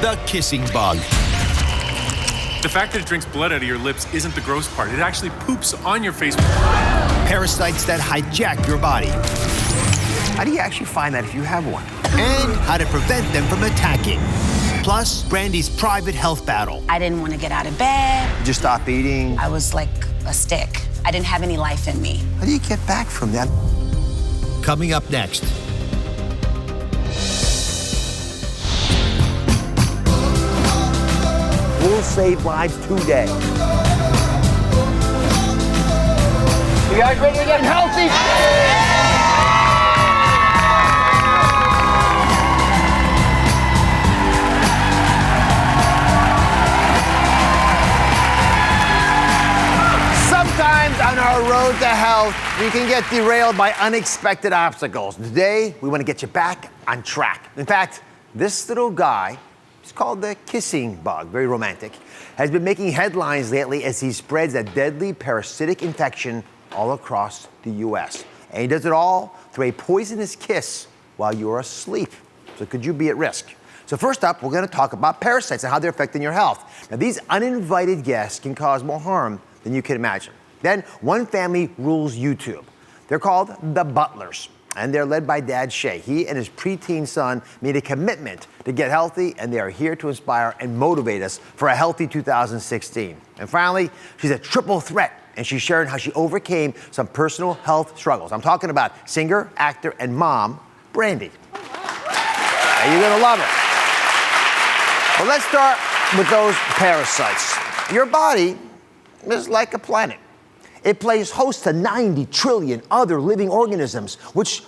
the kissing bug. The fact that it drinks blood out of your lips isn't the gross part. It actually poops on your face. Parasites that hijack your body. How do you actually find that if you have one? And how to prevent them from attacking. Plus, Brandy's private health battle. I didn't want to get out of bed. Did you stop eating? I was like a stick. I didn't have any life in me. How do you get back from that? Coming up next. We'll save lives today. You guys ready to get healthy? Sometimes on our road to health, we can get derailed by unexpected obstacles. Today, we want to get you back on track. In fact, this little guy, it's called the kissing bug, very romantic, has been making headlines lately as he spreads a deadly parasitic infection all across the U.S. And he does it all through a poisonous kiss while you're asleep. So could you be at risk? So first up, we're going to talk about parasites and how they're affecting your health. Now, these uninvited guests can cause more harm than you can imagine. Then, one family rules YouTube. They're called the Butlers, and they're led by Dad Shay. He and his preteen son made a commitment to get healthy, and they are here to inspire and motivate us for a healthy 2016. And finally, she's a triple threat, and she's sharing how she overcame some personal health struggles. I'm talking about singer, actor, and mom, Brandy. And you're gonna love it. Well, let's start with those parasites. Your body is like a planet. It plays host to 90 trillion other living organisms, which,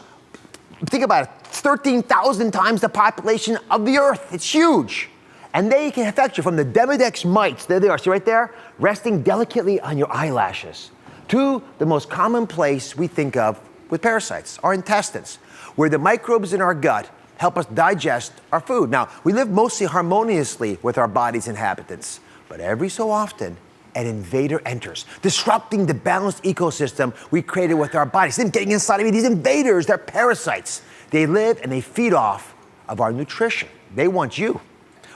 think about it, 13,000 times the population of the Earth. It's huge. And they can affect you from the Demodex mites, there they are, see right there, resting delicately on your eyelashes, to the most common place we think of with parasites, our intestines, where the microbes in our gut help us digest our food. Now, we live mostly harmoniously with our body's inhabitants, but every so often, an invader enters, disrupting the balanced ecosystem we created with our bodies. Them getting inside of me, these invaders, they're parasites. They live and they feed off of our nutrition. They want you.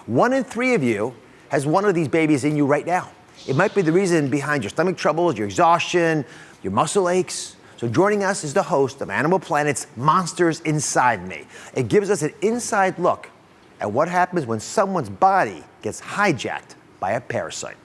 1 in 3 of you has one of these babies in you right now. It might be the reason behind your stomach troubles, your exhaustion, your muscle aches. So joining us is the host of Animal Planet's Monsters Inside Me. It gives us an inside look at what happens when someone's body gets hijacked by a parasite.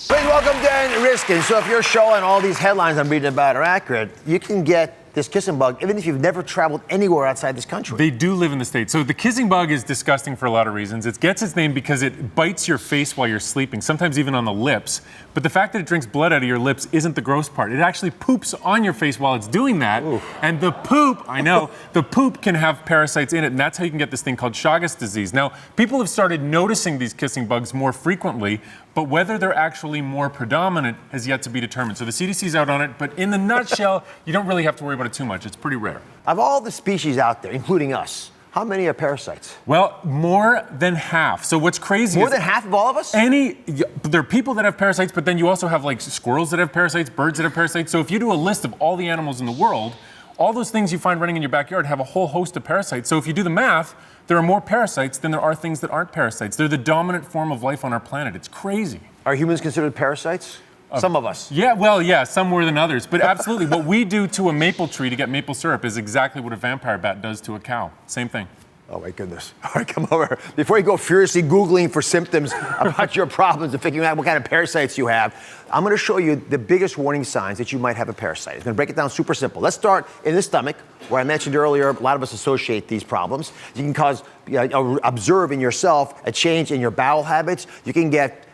Please welcome Dan Riskin. So if your show and all these headlines I'm reading about are accurate, you can get this kissing bug even if you've never traveled anywhere outside this country. They do live in the States. So the kissing bug is disgusting for a lot of reasons. It gets its name because it bites your face while you're sleeping, sometimes even on the lips. But the fact that it drinks blood out of your lips isn't the gross part. It actually poops on your face while it's doing that. Ooh. And the poop, I know, the poop can have parasites in it, and that's how you can get this thing called Chagas disease. Now, people have started noticing these kissing bugs more frequently, but whether they're actually more predominant has yet to be determined. So the CDC's out on it, but in the nutshell, you don't really have to worry about it too much. It's pretty rare. Of all the species out there, including us, how many are parasites? Well, more than half. So what's crazy More is than half of all of us? there are people that have parasites, but then you also have like squirrels that have parasites, birds that have parasites. So if you do a list of all the animals in the world, all those things you find running in your backyard have a whole host of parasites. So if you do the math, there are more parasites than there are things that aren't parasites. They're the dominant form of life on our planet. It's crazy. Are humans considered parasites? Some of us. Yeah, well, yeah, some more than others. But absolutely, what we do to a maple tree to get maple syrup is exactly what a vampire bat does to a cow. Same thing. Oh my goodness. All right, come over. Before you go furiously Googling for symptoms about your problems and figuring out what kind of parasites you have, I'm going to show you the biggest warning signs that you might have a parasite. I'm going to break it down super simple. Let's start in the stomach, where I mentioned earlier, a lot of us associate these problems. You can observe in yourself a change in your bowel habits. You can get,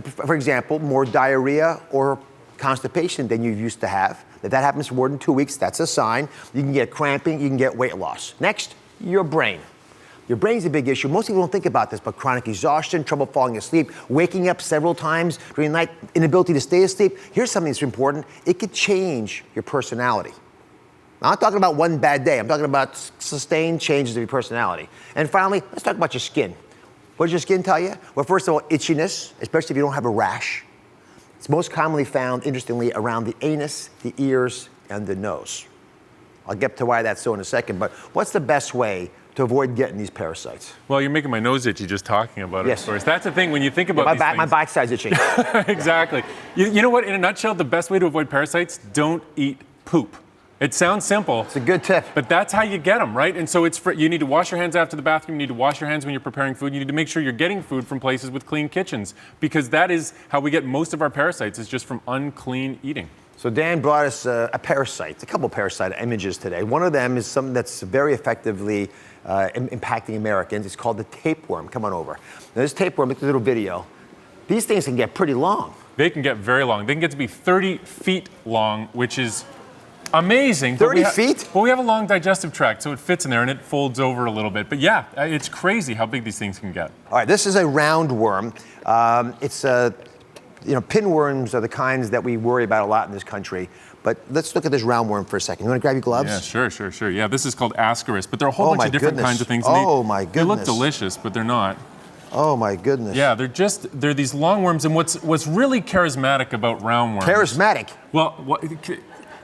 for example, more diarrhea or constipation than you used to have. If that happens for more than 2 weeks, that's a sign. You can get cramping, you can get weight loss. Next, your brain. Your brain's a big issue. Most people don't think about this, but chronic exhaustion, trouble falling asleep, waking up several times during the night, inability to stay asleep. Here's something that's important. It could change your personality. I'm not talking about one bad day. I'm talking about sustained changes of your personality. And finally, let's talk about your skin. What does your skin tell you? Well, first of all, itchiness, especially if you don't have a rash. It's most commonly found, interestingly, around the anus, the ears, and the nose. I'll get to why that's so in a second, but what's the best way to to avoid getting these parasites? Well, you're making my nose itchy just talking about it, Yes. of course. That's the thing when you think about My these back, my things. backside's itching. Exactly. You know what? In a nutshell, the best way to avoid parasites, don't eat poop. It sounds simple. It's a good tip. But that's how you get them, right? And so you need to wash your hands after the bathroom. You need to wash your hands when you're preparing food. You need to make sure you're getting food from places with clean kitchens, because that is how we get most of our parasites, is just from unclean eating. So Dan brought us a parasite, a couple parasite images today. One of them is something that's very effectively impacting Americans. It's called the tapeworm. Come on over. Now this tapeworm, look at the little video. These things can get pretty long. They can get very long. They can get to be 30 feet long, which is amazing. 30 feet? Well, we have a long digestive tract, so it fits in there and it folds over a little bit. But yeah, it's crazy how big these things can get. All right, this is a roundworm. Pinworms are the kinds that we worry about a lot in this country. But let's look at this roundworm for a second. You want to grab your gloves? Yeah, sure. Yeah, this is called Ascaris, but there are a whole bunch of different kinds of things. My goodness. They look delicious, but they're not. Oh my goodness. Yeah, they're these long worms, and what's really charismatic about roundworms. Charismatic? Well,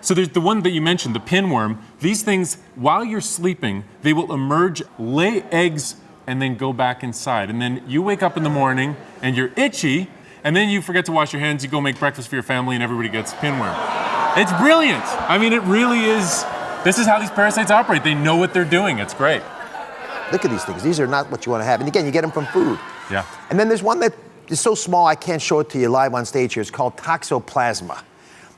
so there's the one that you mentioned, the pinworm. These things, while you're sleeping, they will emerge, lay eggs, and then go back inside. And then you wake up in the morning and you're itchy, and then you forget to wash your hands, you go make breakfast for your family, and everybody gets pinworm. It's brilliant. I mean, it really is. This is how these parasites operate. They know what they're doing. It's great. Look at these things. These are not what you want to have. And again, you get them from food. Yeah. And then there's one that is so small I can't show it to you live on stage here. It's called toxoplasma.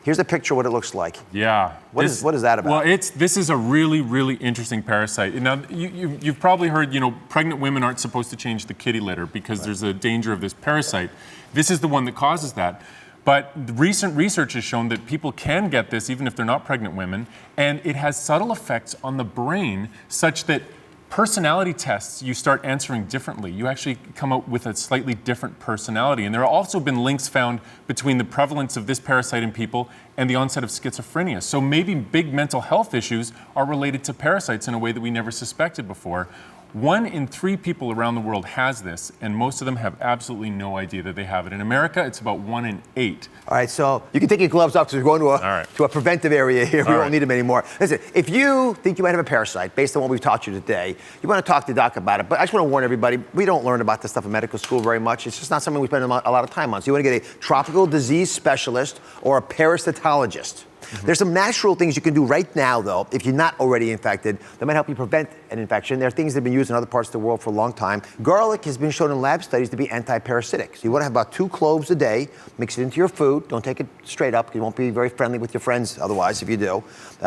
Here's a picture of what it looks like. Yeah. What is that about? Well, this is a really, really interesting parasite. Now, you've probably heard, pregnant women aren't supposed to change the kitty litter because there's a danger of this parasite. This is the one that causes that. But recent research has shown that people can get this even if they're not pregnant women, and it has subtle effects on the brain such that personality tests, you start answering differently. You actually come out with a slightly different personality. And there have also been links found between the prevalence of this parasite in people and the onset of schizophrenia. So maybe big mental health issues are related to parasites in a way that we never suspected before. 1 in 3 people around the world has this, and most of them have absolutely no idea that they have it. In America, it's about 1 in 8. All right, so you can take your gloves off because we're going to a preventive area here. We won't need them anymore. Listen, if you think you might have a parasite, based on what we've taught you today, you want to talk to Doc about it. But I just want to warn everybody, we don't learn about this stuff in medical school very much. It's just not something we spend a lot of time on. So you want to get a tropical disease specialist or a parasitologist. There's some natural things you can do right now, though, if you're not already infected, that might help you prevent an infection. There are things that have been used in other parts of the world for a long time. Garlic has been shown in lab studies to be anti-parasitic. So you want to have about 2 cloves a day, mix it into your food. Don't take it straight up, because you won't be very friendly with your friends otherwise if you do.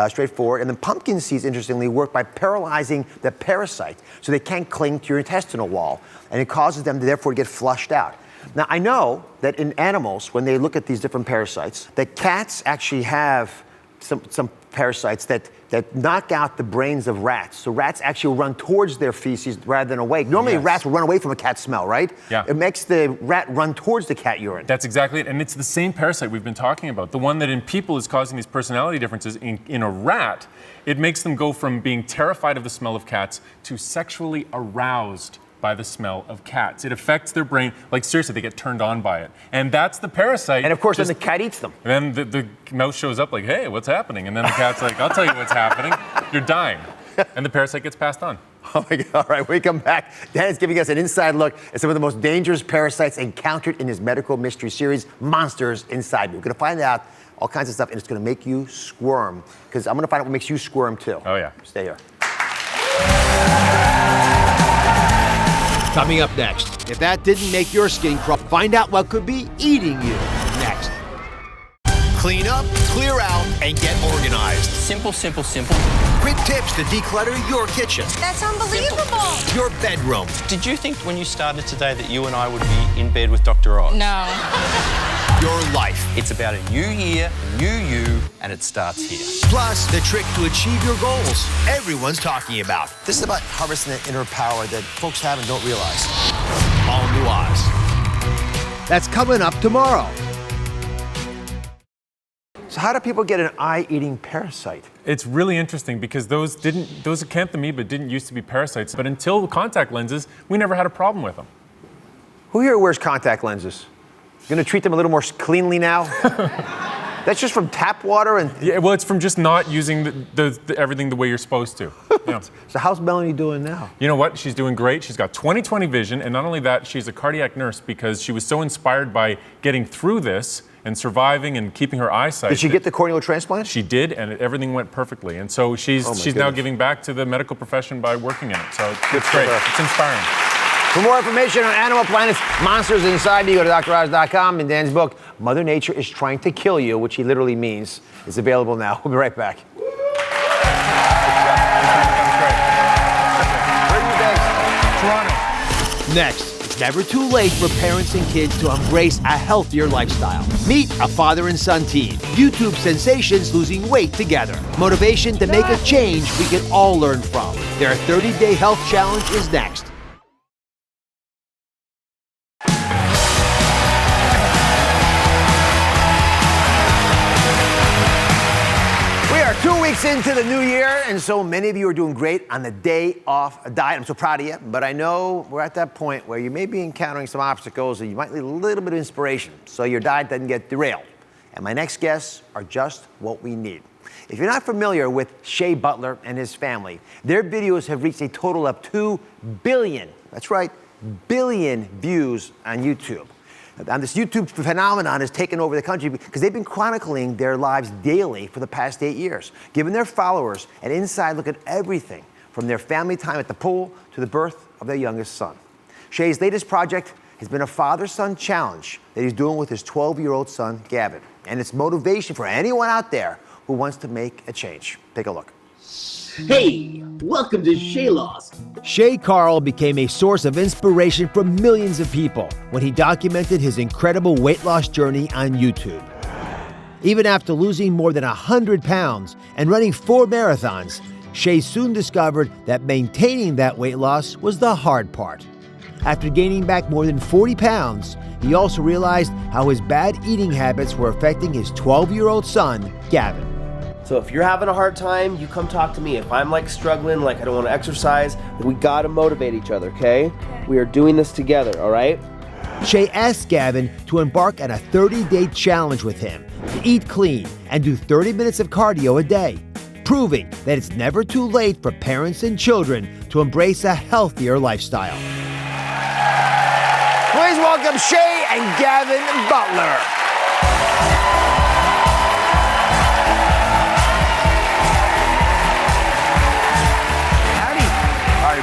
Straightforward. And then pumpkin seeds, interestingly, work by paralyzing the parasite, so they can't cling to your intestinal wall, and it causes them to therefore get flushed out. Now, I know that in animals, when they look at these different parasites, that cats actually have some parasites that knock out the brains of rats. So rats actually run towards their feces rather than away. Normally, rats will run away from a cat smell, right? Yeah. It makes the rat run towards the cat urine. That's exactly it. And it's the same parasite we've been talking about. The one that in people is causing these personality differences. In a rat, it makes them go from being terrified of the smell of cats to sexually aroused by the smell of cats. It affects their brain, like seriously, they get turned on by it. And that's the parasite. And of course, then the cat eats them. And then the mouse shows up like, hey, what's happening? And then the cat's like, I'll tell you what's happening. You're dying. And the parasite gets passed on. Oh my God, all right, when we come back, Dan is giving us an inside look at some of the most dangerous parasites encountered in his medical mystery series, Monsters Inside Me. We're gonna find out all kinds of stuff, and it's gonna make you squirm, because I'm gonna find out what makes you squirm too. Oh yeah. Stay here. Coming up next, if that didn't make your skin crawl, find out what could be eating you next. Clean up, clear out, and get organized. Simple, simple, simple. Quick tips to declutter your kitchen, That's unbelievable. your bedroom. Did you think when you started today that you and I would be in bed with Dr. Oz? No. Your life. It's about a new year, new you, and it starts here. Plus, the trick to achieve your goals everyone's talking about. This is about harvesting that inner power that folks have and don't realize. All New Oz. That's coming up tomorrow. So how do people get an eye-eating parasite? It's really interesting because those acanthamoeba didn't used to be parasites, but until contact lenses, we never had a problem with them. Who here wears contact lenses? Going to treat them a little more cleanly now? That's just from tap water and. Yeah, well, it's from just not using everything the way you're supposed to. Yeah. So how's Melanie doing now? You know what? She's doing great. She's got 20/20 vision, and not only that, she's a cardiac nurse because she was so inspired by getting through this and surviving and keeping her eyesight. Did she get the corneal transplant? She did, and everything went perfectly. And so she's now giving back to the medical profession by working in it. So it's great. It's inspiring. For more information on Animal Planet's monsters inside you, go to DrOz.com. And Dan's book, Mother Nature is Trying to Kill You, which he literally means, is available now. We'll be right back. Toronto. Next, it's never too late for parents and kids to embrace a healthier lifestyle. Meet a father and son team. YouTube sensations losing weight together. Motivation to make a change we can all learn from. Their 30-day health challenge is next. We are 2 weeks into the new year, and so many of you are doing great on the day off diet. I'm so proud of you, but I know we're at that point where you may be encountering some obstacles and you might need a little bit of inspiration so your diet doesn't get derailed. And my next guests are just what we need. If you're not familiar with Shea Butler and his family, their videos have reached a total of 2 billion, that's right, billion views on YouTube. And this YouTube phenomenon has taken over the country because they've been chronicling their lives daily for the past 8 years, giving their followers an inside look at everything from their family time at the pool to the birth of their youngest son. Shea's latest project has been a father-son challenge that he's doing with his 12-year-old son, Gavin. And it's motivation for anyone out there who wants to make a change. Take a look. Hey, welcome to Shea Lost. Shea Carl became a source of inspiration for millions of people when he documented his incredible weight loss journey on YouTube. Even after losing more than 100 pounds and running 4 marathons, Shea soon discovered that maintaining that weight loss was the hard part. After gaining back more than 40 pounds, he also realized how his bad eating habits were affecting his 12-year-old son, Gavin. So if you're having a hard time, you come talk to me. If I'm struggling, I don't want to exercise, we gotta motivate each other, okay? We are doing this together, all right? Shea asked Gavin to embark on a 30-day challenge with him to eat clean and do 30 minutes of cardio a day, proving that it's never too late for parents and children to embrace a healthier lifestyle. Please welcome Shea and Gavin Butler.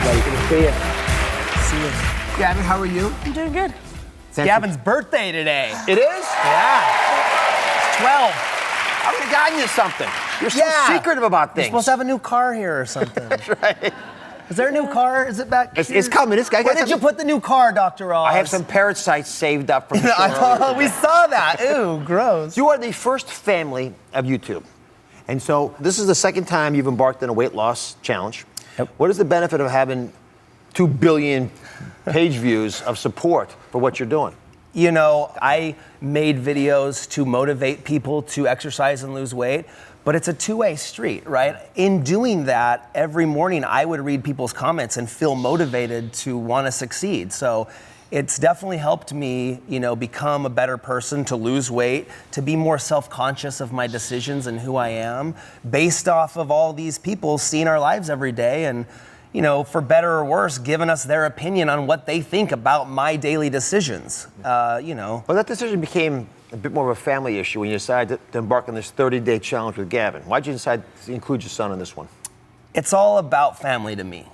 Buddy, good to see you. See you. Gavin, how are you? I'm doing good. It's Gavin's birthday today. It is? Yeah. It's 12. I would have gotten you something. You're so secretive about You're things. supposed to have a new car here or something. That's right. Is there a new car? Is it back? It's coming. Where did you put the new car, Dr. Oz? I have some parasites saved up from the show. We saw that. Ew, gross. You are the first family of YouTube. And so this is the second time you've embarked on a weight loss challenge. Yep. What is the benefit of having 2 billion page views of support for what you're doing? You know, I made videos to motivate people to exercise and lose weight, but it's a two-way street, right? In doing that, every morning I would read people's comments and feel motivated to want to succeed. So it's definitely helped me, become a better person, to lose weight, to be more self-conscious of my decisions and who I am, based off of all these people seeing our lives every day and, for better or worse, giving us their opinion on what they think about my daily decisions, Well, that decision became a bit more of a family issue when you decided to embark on this 30-day challenge with Gavin. Why'd you decide to include your son in this one? It's all about family to me.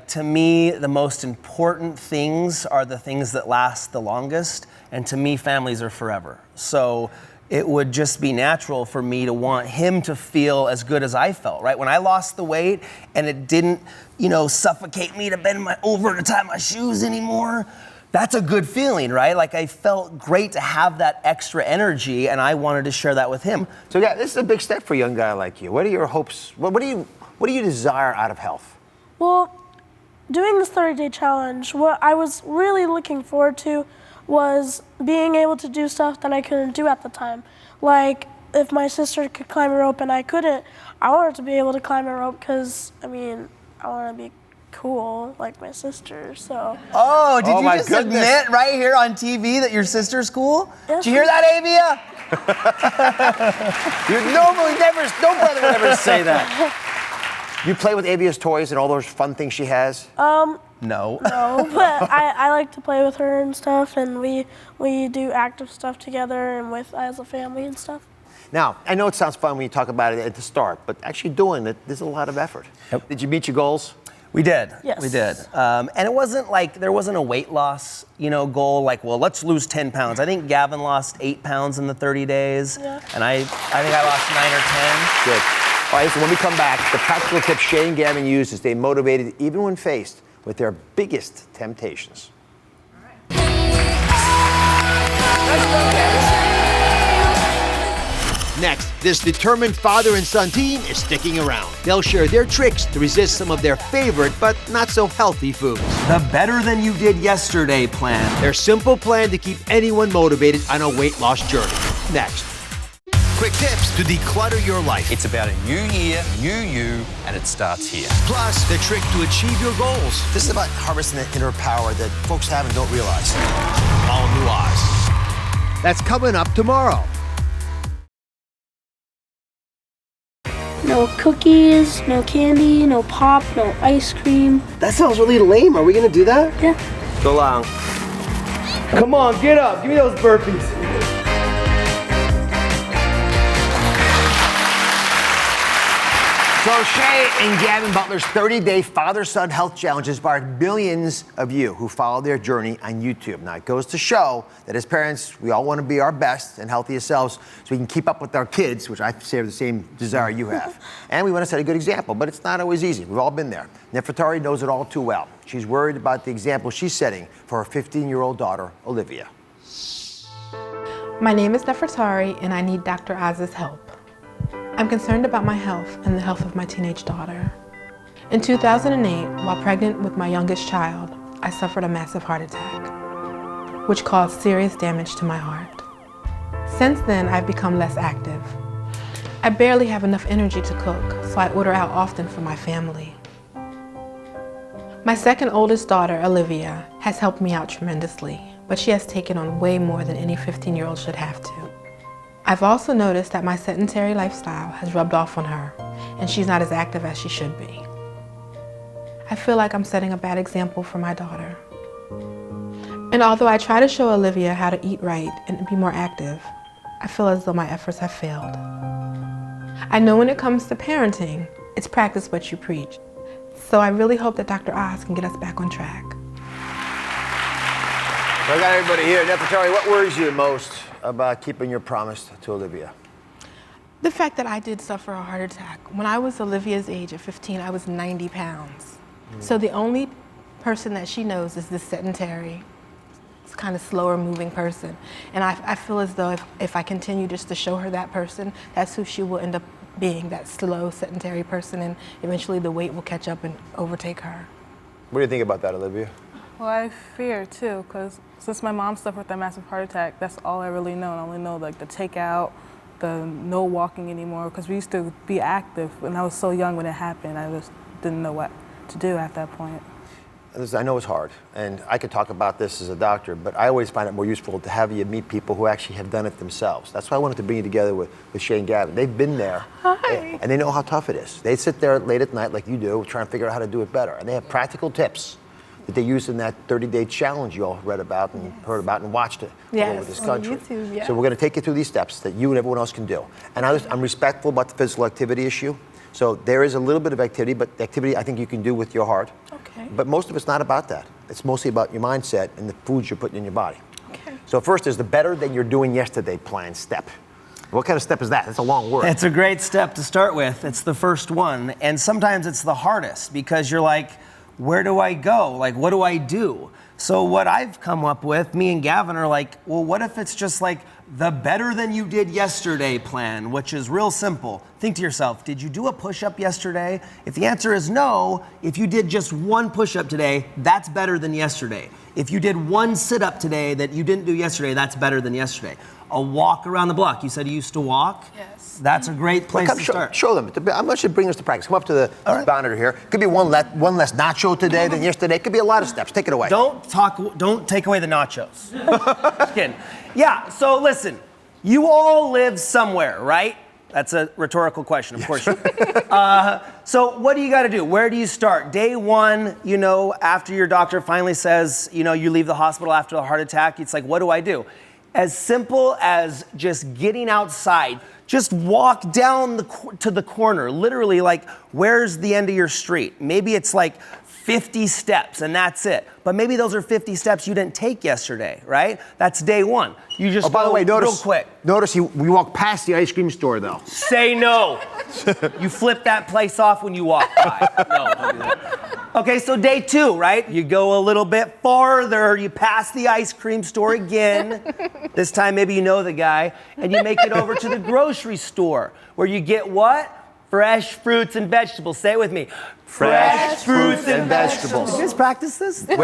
To me, the most important things are the things that last the longest, and to me, families are forever. So it would just be natural for me to want him to feel as good as I felt, right? When I lost the weight and it didn't, suffocate me to bend over to tie my shoes anymore, that's a good feeling, right? I felt great to have that extra energy, and I wanted to share that with him. So yeah, this is a big step for a young guy like you. What are your hopes? What do you desire out of health? Well, doing this 30-day challenge, what I was really looking forward to was being able to do stuff that I couldn't do at the time. If my sister could climb a rope and I couldn't, I wanted to be able to climb a rope because, I want to be cool like my sister, so. Oh, did you just admit right here on TV that your sister's cool? Yes, Did you hear that, Avia? You normally never, no brother would ever say that. You play with Avia's toys and all those fun things she has? No. No, but I like to play with her and stuff, and we do active stuff together and with as a family and stuff. Now, I know it sounds fun when you talk about it at the start, but actually doing it, there's a lot of effort. Yep. Did you meet your goals? We did. Yes. We did. And it wasn't like, there wasn't a weight loss, goal, like, well, let's lose 10 pounds. I think Gavin lost 8 pounds in the 30 days. Yeah. And I think I lost 9 or 10. Good. All right, so when we come back, the practical tips Shay and Gavin use to stay motivated even when faced with their biggest temptations. Next, this determined father and son team is sticking around. They'll share their tricks to resist some of their favorite but not so healthy foods. The better than you did yesterday plan. Their simple plan to keep anyone motivated on a weight loss journey. Next. Quick tips to declutter your life. It's about a new year, new you, and it starts here. Plus, the trick to achieve your goals. This is about harvesting that inner power that folks have and don't realize. All new Oz. That's coming up tomorrow. No cookies, no candy, no pop, no ice cream. That sounds really lame. Are we gonna do that? Yeah. Go long. Come on, get up. Give me those burpees. So Shay and Gavin Butler's 30-day father-son health challenge inspired millions of you who follow their journey on YouTube. Now, it goes to show that as parents, we all want to be our best and healthiest selves so we can keep up with our kids, which I share the same desire you have. And we want to set a good example, but it's not always easy. We've all been there. Nefertari knows it all too well. She's worried about the example she's setting for her 15-year-old daughter, Olivia. My name is Nefertari, and I need Dr. Oz's help. I'm concerned about my health and the health of my teenage daughter. In 2008, while pregnant with my youngest child, I suffered a massive heart attack, which caused serious damage to my heart. Since then, I've become less active. I barely have enough energy to cook, so I order out often for my family. My second oldest daughter, Olivia, has helped me out tremendously, but she has taken on way more than any 15-year-old should have to. I've also noticed that my sedentary lifestyle has rubbed off on her, and she's not as active as she should be. I feel like I'm setting a bad example for my daughter. And although I try to show Olivia how to eat right and be more active, I feel as though my efforts have failed. I know when it comes to parenting, it's practice what you preach. So I really hope that Dr. Oz can get us back on track. So I got everybody here. Nefertari, what worries you most about keeping your promise to Olivia? The fact that I did suffer a heart attack. When I was Olivia's age at 15, I was 90 pounds. So the only person that she knows is this sedentary, this kind of slower moving person. And I feel as though if I continue just to show her that person, that's who she will end up being, that slow, sedentary person, and eventually the weight will catch up and overtake her. What do you think about that, Olivia? Well, I fear too, because since my mom suffered with that massive heart attack, that's all I really know. I only know like the takeout, the no walking anymore, because we used to be active. When I was so young when it happened, I just didn't know what to do at that point. I know it's hard, and I could talk about this as a doctor, but I always find it more useful to have you meet people who actually have done it themselves. That's why I wanted to bring you together with Shay and Gavin. They've been there, and they know how tough it is. They sit there late at night like you do, trying to figure out how to do it better, and they have practical tips that they used in that 30-day challenge you all read about and heard about and watched it all over this country. YouTube, yeah. So we're going to take you through these steps that you and everyone else can do. And I'm respectful about the physical activity issue. So there is a little bit of activity, but the activity I think you can do with your heart. Okay. But most of it's not about that. It's mostly about your mindset and the foods you're putting in your body. Okay. So first is the better than you're doing yesterday plan step. What kind of step is that? That's a long word. It's a great step to start with. It's the first one. And sometimes it's the hardest because you're like, where do I go? Like, what do I do? So what I've come up with, me and Gavin are like, well, what if it's just like the better than you did yesterday plan, which is real simple. Think to yourself, did you do a push-up yesterday? If the answer is no, if you did just one push-up today, that's better than yesterday. If you did one sit-up today that you didn't do yesterday, that's better than yesterday. A walk around the block. You said you used to walk? Yes. That's a great place to start. Show them. I'm going to bring this to practice. Come up to the monitor here. Could be one less nacho today than yesterday. Could be a lot of steps. Take it away. Don't take away the nachos. Just kidding. Yeah, so listen, You all live somewhere, right? That's a rhetorical question, of course. So what do you got to do? Where do you start? Day one, you know, after your doctor finally says, you know, you leave the hospital after a heart attack, it's like, what do I do? As simple as just getting outside. Just walk down to the corner, literally, like, where's the end of your street? Maybe it's like 50 steps and that's it. But maybe those are 50 steps you didn't take yesterday, right? That's day one. You just by the way, real quick. Notice we walk past the ice cream store, though. Say no. You flip that place off when you walk by. No, don't do that. Okay, so day two, right? You go a little bit farther, you pass the ice cream store again. This time maybe you know the guy, and you make it over to the grocery store, where you get what? Fresh fruits and vegetables. Say it with me. Fresh fruits and vegetables. Did you guys practice this? They've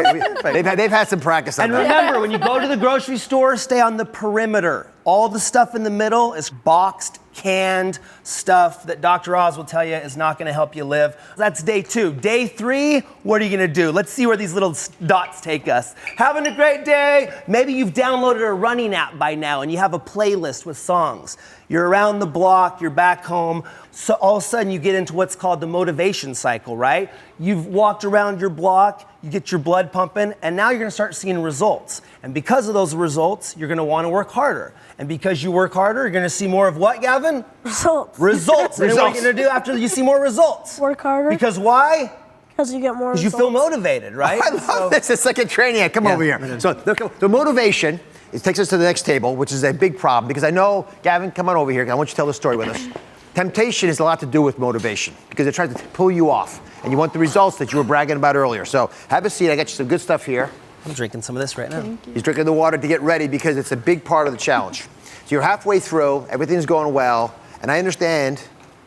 had some practice on And that. remember, when you go to the grocery store, stay on the perimeter. All the stuff in the middle is boxed, canned stuff that Dr. Oz will tell you is not going to help you live. That's day two. Day three, what are you going to do? Let's see where these little dots take us. Having a great day. Maybe you've downloaded a running app by now and you have a playlist with songs. You're around the block, you're back home. So all of a sudden you get into what's called the motivation cycle, right? You've walked around your block, you get your blood pumping, and now you're gonna start seeing results. And because of those results, you're gonna wanna work harder. And because you work harder, you're gonna see more of what, Gavin? Results. Results. And then what are you gonna do after you see more results? Work harder. Because why? Because you get more Because results. you feel motivated, right? I love this. It's like a training. Come over here. So the motivation, it takes us to the next table, which is a big problem, because I know, Gavin, come on over here. I want you to tell the story with us. Temptation has a lot to do with motivation, because it tries to pull you off, and you want the results that you were bragging about earlier. So have a seat. I got you some good stuff here. I'm drinking some of this right now. He's drinking the water to get ready, because it's a big part of the challenge. So you're halfway through, everything's going well, and I understand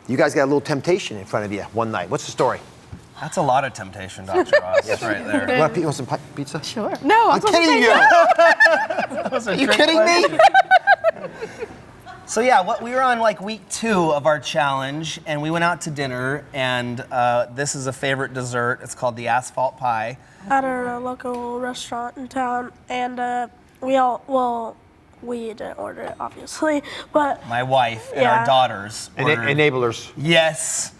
you guys got a little temptation in front of you one night. What's the story? That's a lot of temptation, Dr. Ross. Yes, right there. You want some pizza? Sure. No, I'm kidding you. Are you kidding me? So yeah, we were on like week 2 of our challenge, and we went out to dinner, and this is a favorite dessert. It's called the asphalt pie. At a local restaurant in town, and we didn't order it, obviously, but My wife and our daughters ordered. Enablers. Yes.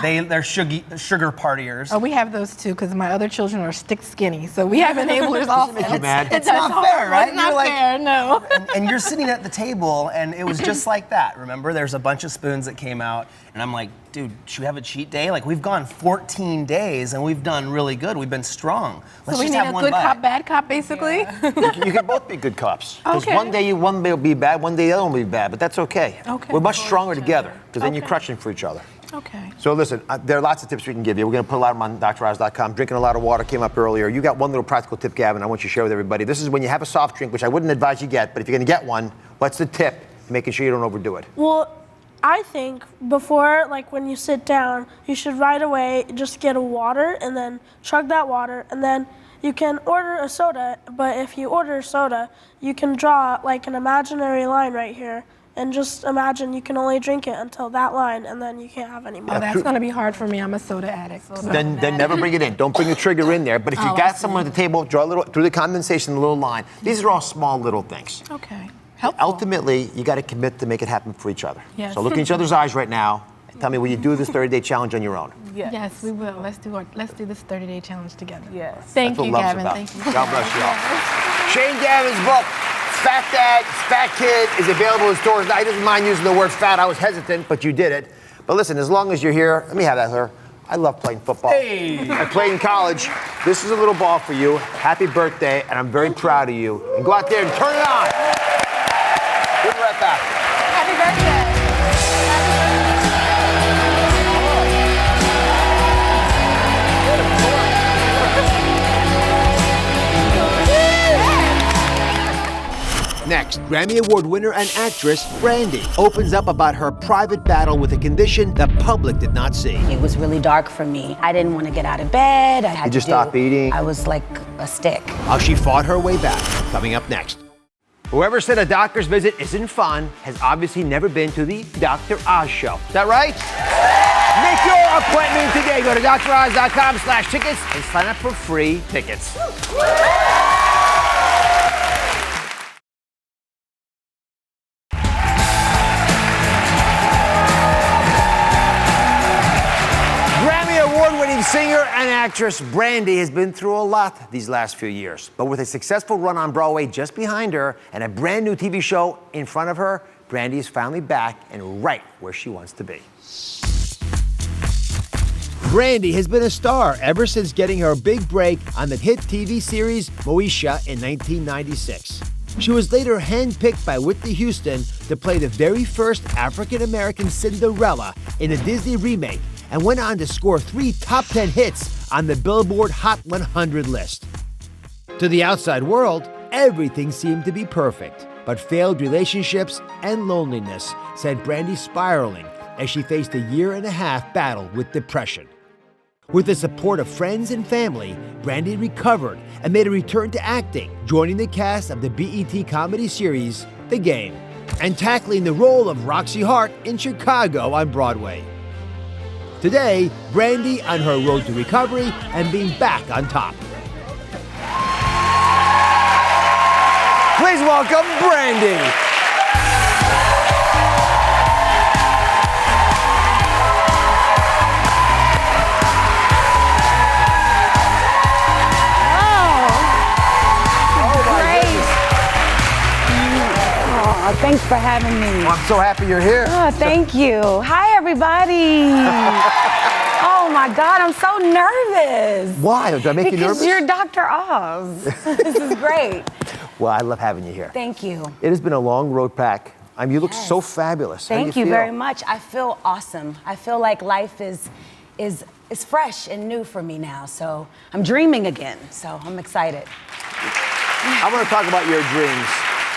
They're sugar partiers. Oh, we have those too, because my other children are stick skinny, so we have enablers also. Make you mad? It's not fair, right? It's not You're like- fair, no. And you're sitting at the table, and it was just like that. Remember, there's a bunch of spoons that came out, and I'm like, dude, should we have a cheat day? Like, we've gone 14 days, and we've done really good. We've been strong. Let's So we just need have a one good bite. cop, bad cop, basically? You can both be good cops. Because Okay. one day will be bad, one day the other one will be bad, but that's okay. Okay. We're much stronger together, because then you're Okay. crushing for each other. Okay. So listen, there are lots of tips we can give you. We're going to put a lot of them on DrOz.com. Drinking a lot of water came up earlier. You got one little practical tip, Gavin, I want you to share with everybody. This is when you have a soft drink, which I wouldn't advise you get, but if you're going to get one, what's the tip? Making sure you don't overdo it. Well, I think before, like when you sit down, you should right away just get a water and then chug that water, and then you can order a soda, but if you order a soda, you can draw like an imaginary line right here, and just imagine you can only drink it until that line, and then you can't have any more. Oh, that's going to be hard for me. I'm a soda addict. So. Then never bring it in. Don't bring the trigger in there. But if you got someone at the table, draw a little, through the condensation, a little line. These are all small little things. Okay. Helpful. Ultimately, you got to commit to make it happen for each other. Yes. So look in each other's eyes right now and tell me, will you do this 30-day challenge on your own? Yes, we will. Let's do this 30-day challenge together. Yes. Thank That's you, what love's Gavin. about. Thank you. God bless you all. Shane Gavin's book, Fat Dad, Fat Kid, is available in stores. I didn't mind using the word fat. I was hesitant, but you did it. But listen, as long as you're here, let me have that, sir. I love playing football. Hey. I played in college. This is a little ball for you. Happy birthday, and I'm very proud of you. And go out there and turn it on. We'll be right back. Happy birthday. Next, Grammy Award winner and actress Brandy opens up about her private battle with a condition the public did not see. It was really dark for me. I didn't want to get out of bed. I had Did you to stop eating? I was like a stick. How she fought her way back, coming up next. Whoever said a doctor's visit isn't fun has obviously never been to the Dr. Oz show. Is that right? Make your appointment today. Go to DrOz.com/tickets and sign up for free tickets. Actress Brandy has been through a lot these last few years, but with a successful run on Broadway just behind her and a brand new TV show in front of her, Brandy is finally back and right where she wants to be. Brandy has been a star ever since getting her big break on the hit TV series Moesha in 1996. She was later handpicked by Whitney Houston to play the very first African-American Cinderella in a Disney remake and went on to score 3 top 10 hits on the Billboard Hot 100 list. To the outside world, everything seemed to be perfect, but failed relationships and loneliness sent Brandy spiraling as she faced a 1.5-year battle with depression. With the support of friends and family, Brandy recovered and made a return to acting, joining the cast of the BET comedy series The Game, and tackling the role of Roxy Hart in Chicago on Broadway. Today, Brandy on her road to recovery and being back on top. Please welcome Brandy. Thanks for having me. Well, I'm so happy you're here. Oh, thank you. Hi, everybody. Oh, my God, I'm so nervous. Why? Did I make you nervous? Because you're Dr. Oz. This is great. Well, I love having you here. Thank you. It has been a long road back. You look so fabulous. Thank you very much. I feel awesome. I feel like life is fresh and new for me now. So I'm dreaming again. So I'm excited. I want to talk about your dreams.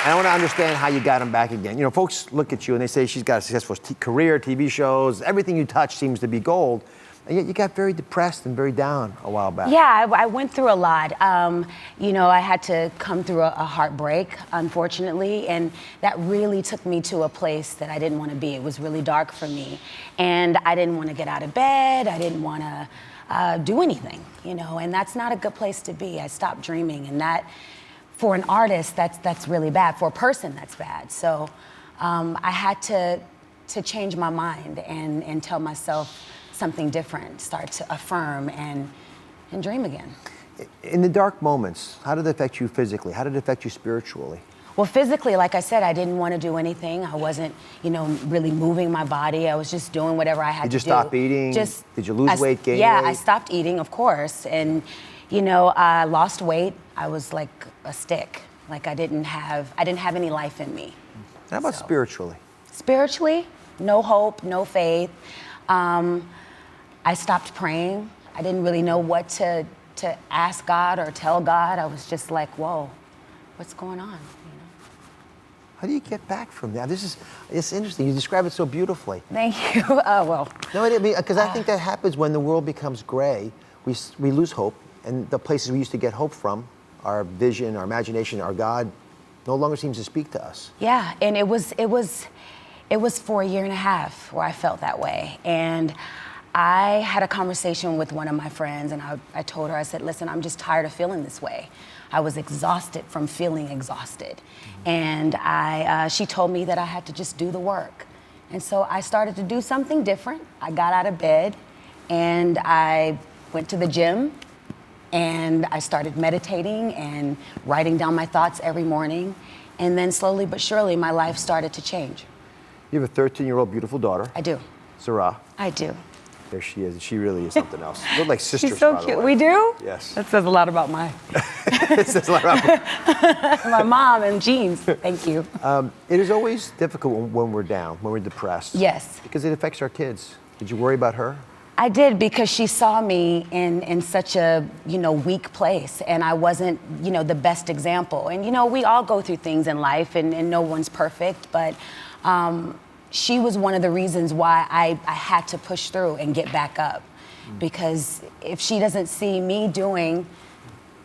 And I want to understand how you got them back again. You know, folks look at you and they say she's got a successful career, TV shows, everything you touch seems to be gold. And yet you got very depressed and very down a while back. Yeah, I went through a lot. You know, I had to come through a heartbreak, unfortunately, and that really took me to a place that I didn't want to be. It was really dark for me. And I didn't want to get out of bed. I didn't want to do anything, you know, and that's not a good place to be. I stopped dreaming, and that, for an artist, that's really bad. For a person, that's bad. So I had to change my mind and tell myself something different, start to affirm and dream again. In the dark moments, how did it affect you physically? How did it affect you spiritually? Well, physically, like I said, I didn't want to do anything. I wasn't, you know, really moving my body. I was just doing whatever I had to do. Did you stop eating? Did you lose weight, gain weight? Yeah, I stopped eating, of course. And, you know, I lost weight. I was like a stick. Like I didn't have any life in me. How about spiritually? Spiritually, no hope, no faith. I stopped praying. I didn't really know what to ask God or tell God. I was just like, whoa, what's going on? You know? How do you get back from that? It's interesting. You describe it so beautifully. Thank you. Well. No, because I think that happens when the world becomes gray. We lose hope, and the places we used to get hope from, our vision, our imagination, our God, no longer seems to speak to us. Yeah, and it was for a 1.5 years where I felt that way. And I had a conversation with one of my friends, and I told her, I said, listen, I'm just tired of feeling this way. I was exhausted from feeling exhausted. And she told me that I had to just do the work. And so I started to do something different. I got out of bed, and I went to the gym, and I started meditating and writing down my thoughts every morning. And then slowly but surely, my life started to change. You have a 13-year-old beautiful daughter. I do. Sarah. I do. There she is. She really is something else. Look like sisters. She's so by the cute. way. We do? Yes. That says a lot about It says a lot about my mom and jeans. Thank you. It is always difficult when we're down, when we're depressed. Yes. Because it affects our kids. Did you worry about her? I did, because she saw me in such a, you know, weak place, and I wasn't, you know, the best example. And, you know, we all go through things in life, and no one's perfect, but she was one of the reasons why I had to push through and get back up. Because if she doesn't see me doing,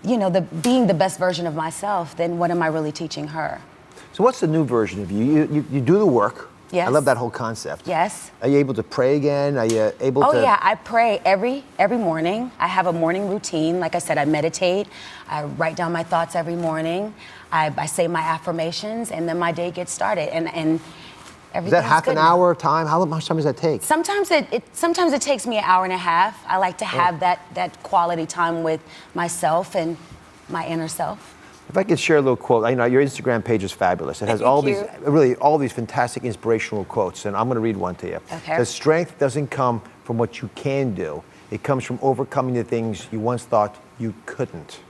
you know, being the best version of myself, then what am I really teaching her? So what's the new version of you? You do the work. Yes. I love that whole concept. Yes. Are you able to pray again? Are you able to? Oh yeah, I pray every morning. I have a morning routine. Like I said, I meditate. I write down my thoughts every morning. I say my affirmations, and then my day gets started. And Is that half an hour time? How much time does that take? Sometimes it takes me an hour and a half. I like to have that quality time with myself and my inner self. If I could share a little quote, I know your Instagram page is fabulous. It has all these fantastic inspirational quotes, and I'm going to read one to you. Okay. The strength doesn't come from what you can do. It comes from overcoming the things you once thought you couldn't.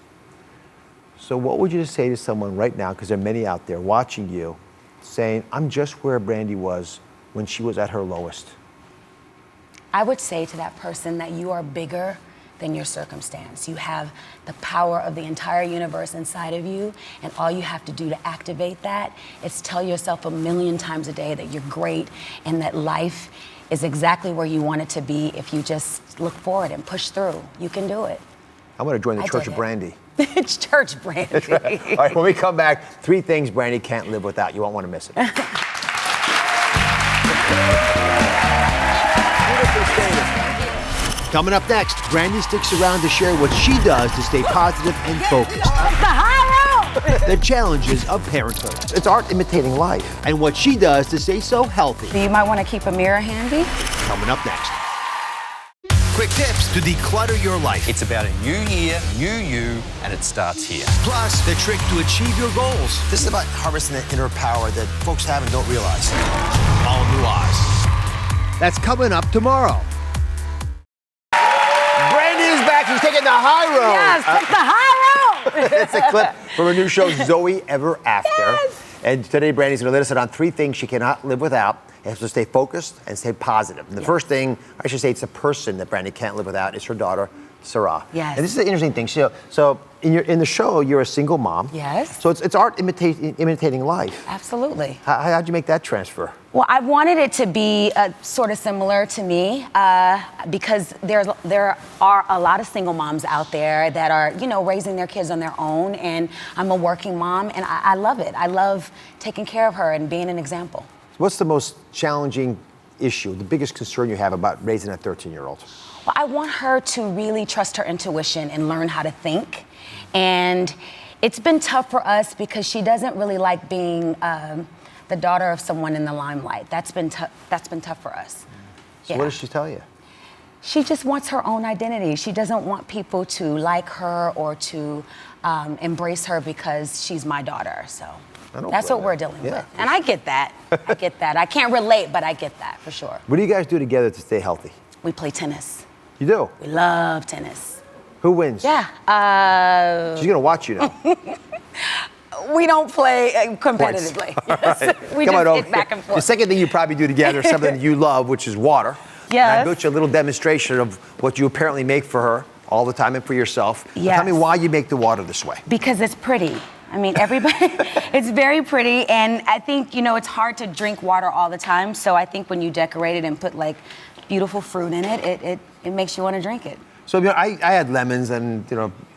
So what would you say to someone right now, because there are many out there watching you, saying, I'm just where Brandy was when she was at her lowest? I would say to that person that you are bigger than your circumstance. You have the power of the entire universe inside of you, and all you have to do to activate that is tell yourself 1,000,000 times a day that you're great and that life is exactly where you want it to be if you just look forward and push through. You can do it. I'm going to join the Church of Brandy. It's Church Brandy. That's right. All right, when we come back, 3 things Brandy can't live without. You won't want to miss it. Coming up next, Brandy sticks around to share what she does to stay positive and focused. The high road! The challenges of parenthood. It's art imitating life. And what she does to stay so healthy. So you might want to keep a mirror handy. Coming up next. Quick tips to declutter your life. It's about a new year, new you, and it starts here. Plus, the trick to achieve your goals. This is about harvesting the inner power that folks have and don't realize. All New Oz. That's coming up tomorrow. Brandy is back. She's taking the high road. Yes, take the high road! It's a clip from her new show, Zoe Ever After. Yes. And today, Brandy's going to let us in on 3 things she cannot live without. You have to stay focused and stay positive. And the first thing, I should say, it's a person that Brandy can't live without, is her daughter, Sarah. Yes. And this is an interesting thing. So in the show, you're a single mom. Yes. So it's art imitating life. Absolutely. How'd you make that transfer? Well, I wanted it to be sort of similar to me because there are a lot of single moms out there that are, raising their kids on their own. And I'm a working mom, and I love it. I love taking care of her and being an example. What's the most challenging issue, the biggest concern you have about raising a 13-year-old? Well, I want her to really trust her intuition and learn how to think. And it's been tough for us because she doesn't really like being the daughter of someone in the limelight. That's been tough for us. So what does she tell you? She just wants her own identity. She doesn't want people to like her or to embrace her because she's my daughter. So that's what we're dealing with. And I get that. I can't relate, but I get that for sure. What do you guys do together to stay healthy? We play tennis. You do? We love tennis. Who wins? Yeah. She's going to watch you now. We don't play competitively. Right. We just get back and forth. The second thing you probably do together is something you love, which is water. Yes. And I built you a little demonstration of what you apparently make for her all the time and for yourself. Yes. Tell me why you make the water this way. Because it's pretty. I mean, everybody, it's very pretty. And I think, it's hard to drink water all the time. So I think when you decorate it and put beautiful fruit in it, it makes you want to drink it. So I add lemons and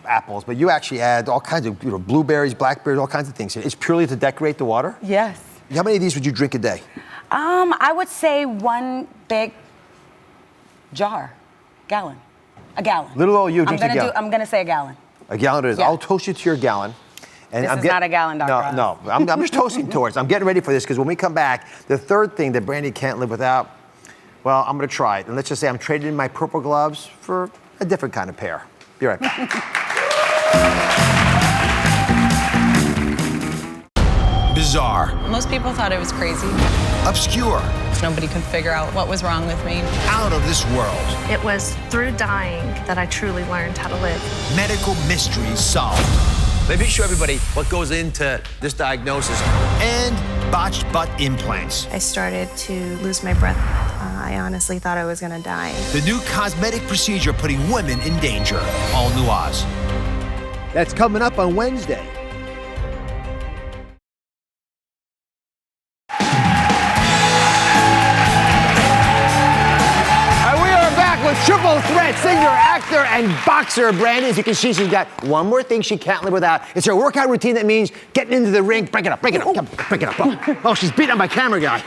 apples, but you actually add all kinds of blueberries, blackberries, all kinds of things. It's purely to decorate the water? Yes. How many of these would you drink a day? I would say one big jar, gallon, a gallon. Little old you drinks a gallon. I'm gonna say a gallon. A gallon it is. Yeah. I'll toast you to your gallon. And this is not a gallon, Dr. Oz. No, I'm just toasting towards. I'm getting ready for this because when we come back, the third thing that Brandy can't live without, well, I'm going to try it. And let's just say I'm trading in my purple gloves for a different kind of pair. Be right back. Bizarre. Most people thought I was crazy. Obscure. Nobody could figure out what was wrong with me. Out of this world. It was through dying that I truly learned how to live. Medical mysteries solved. Let me show everybody what goes into this diagnosis. And botched butt implants. I started to lose my breath. I honestly thought I was gonna die. The new cosmetic procedure putting women in danger. All New Oz. That's coming up on Wednesday. Triple threat singer, actor, and boxer Brandy. As you can see, she's got one more thing she can't live without. It's her workout routine that means getting into the ring. Break it up. Break it up. Oh, she's beating on my camera guy.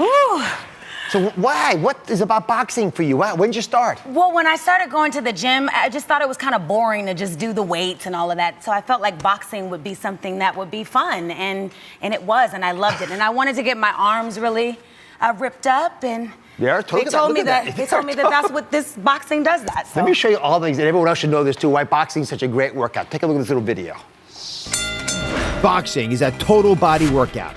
So why? What is about boxing for you? When did you start? Well, when I started going to the gym, I just thought it was kind of boring to just do the weights and all of that. So I felt like boxing would be something that would be fun, and it was, and I loved it. And I wanted to get my arms really ripped up, and Yeah, they told me that that's what this boxing does. That. So. Let me show you all the things, and everyone else should know this too, why boxing is such a great workout. Take a look at this little video. Boxing is a total body workout.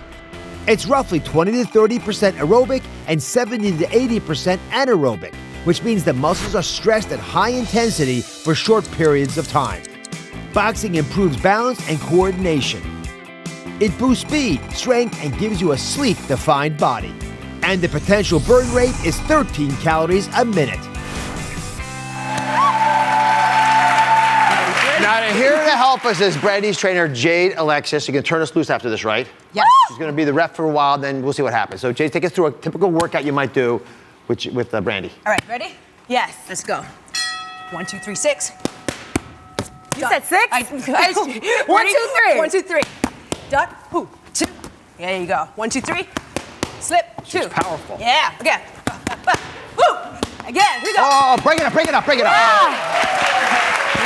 It's roughly 20 to 30% aerobic and 70 to 80% anaerobic, which means the muscles are stressed at high intensity for short periods of time. Boxing improves balance and coordination. It boosts speed, strength, and gives you a sleek-defined body. And the potential burn rate is 13 calories a minute. Now, here to help us is Brandy's trainer, Jade Alexis. You're going to turn us loose after this, right? Yes. She's going to be the rep for a while, then we'll see what happens. So, Jade, take us through a typical workout you might do with Brandy. All right, ready? Yes. Let's go. 1, 2, 3, 6. You said 6? 1, 2, 3. 1, 2, 3. Duck. 2. There you go. 1, 2, 3. Slip. 2. She's powerful. Yeah. Again. Woo. Again. Here we go. Oh, break it up, break it up, break it up.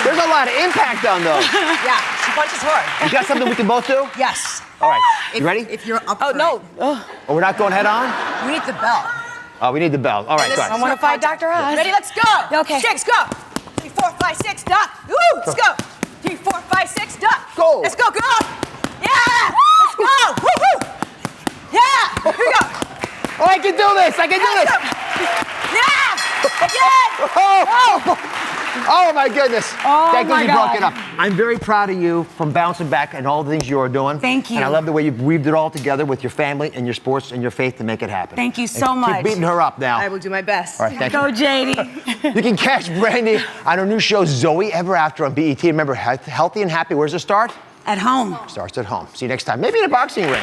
There's a lot of impact on those. Yeah. She punches hard. You got something we can both do? Yes. All right. You ready? If you're up. Oh, no. Oh, we're not going head on? You need the bell. Oh, we need the bell. All right, go ahead. I want to fight Dr. Oz. Ready? Let's go. Okay. 6, go. 3, 4, 5, 6, duck. Woo. Let's go. 3, 4, 5, 6, duck. Go. Let's go, girl. Yeah. Let's go. Woo hoo. Yeah. Here we go. Oh, I can do this. I can do this. Yeah. Again. Oh, my goodness. Oh, Thank my you God. broke it up. I'm very proud of you from bouncing back and all the things you are doing. Thank you. And I love the way you've weaved it all together with your family and your sports and your faith to make it happen. Thank you so And much. Keep beating her up now. I will do my best. All right, thank Go, you. JD. You can catch Brandy on her new show, Zoe Ever After on BET. Remember, healthy and happy, where's it start? At home. Starts at home. See you next time. Maybe in a boxing ring.